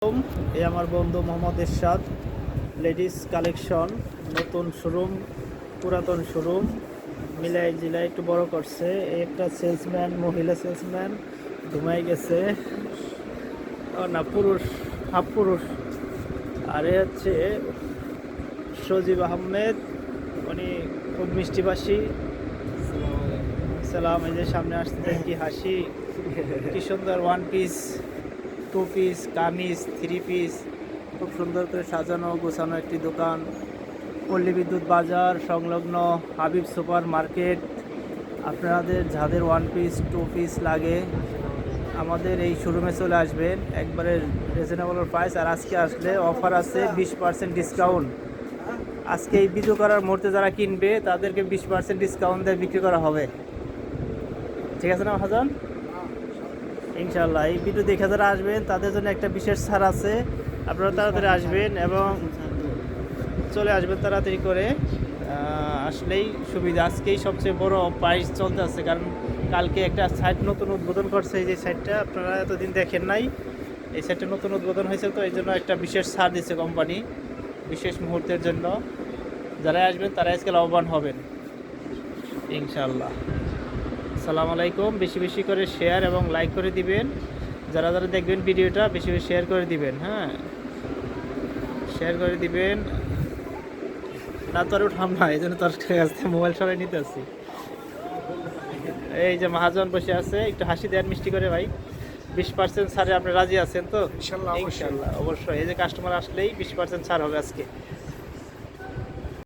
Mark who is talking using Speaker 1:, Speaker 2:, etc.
Speaker 1: এই আমার বন্ধু মোহাম্মদ এরশাদ লেডিস কালেকশন নতুন শোরুম পুরাতন শোরুম মিলাই জিলাই একটু বড় করছে। এই একটা সেলসম্যান মহিলা সেলসম্যান ঘুমাই গেছে, ও না পুরুষ, হাফ পুরুষ। আর এ হচ্ছে সজীব আহমেদ, উনি খুব মিষ্টিভাষী। সালাম, এই যে সামনে আসতে কি হাসি, কি সুন্দর ওয়ান পিস, টু পিস, কামিজ, থ্রি পিস, খুব সুন্দর করে সাজানো গোছানো একটি দোকান। পল্লী বিদ্যুৎ বাজার সংলগ্ন হাবিব সুপার মার্কেট। আপনাদের যাদের ওয়ান পিস টু পিস লাগে আমাদের এই শোরুমে চলে আসবেন, একবারে রিজনেবল প্রাইস। আর আজকে আসলে অফার আছে 20% ডিসকাউন্ট। আজকে এই ভিডিও করার মুহূর্তে যারা কিনবে তাদেরকে 20% ডিসকাউন্ট দিয়ে বিক্রি করা হবে, ঠিক আছে না হাজান? ইনশাল্লাহ এই ভিডিও দেখে যারা আসবেন তাদের জন্য একটা বিশেষ ছাড় আছে। আপনারা তাড়াতাড়ি আসবেন এবং চলে আসবেন তাড়াতাড়ি করে, আসলেই সুবিধা। আজকেই সবচেয়ে বড় প্রাইস চলতে আছে, কারণ কালকে একটা সাইট নতুন উদ্বোধন করছে। এই যে সাইটটা আপনারা এতদিন দেখেন নাই, এই সাইটটা নতুন উদ্বোধন হয়েছে, তো এই জন্য একটা বিশেষ ছাড় দিচ্ছে কোম্পানি বিশেষ মুহূর্তের জন্য। যারা আসবেন তারা আজকে লাভবান হবেন ইনশাল্লাহ। আসসালামু আলাইকুম। বেশি বেশি করে শেয়ার এবং লাইক করে দিবেন, যারা যারা দেখবেন ভিডিওটা বেশি বেশি শেয়ার করে দিবেন। হ্যাঁ, শেয়ার করে দিবেন। না তো আর উঠাম না, এই জন্য তোর কাছ থেকে মোবাইল সরাই নিতে আসছি। এই যে মহাজন বসে আছে, একটু হাসি দেন মিষ্টি করে ভাই। 20% ছাড়ে আপনি রাজি আছেন তো?
Speaker 2: ইনশাল্লাহ
Speaker 1: ইনশাল্লাহ অবশ্যই। এই যে কাস্টমার আসলেই 20% ছাড় হবে আজকে।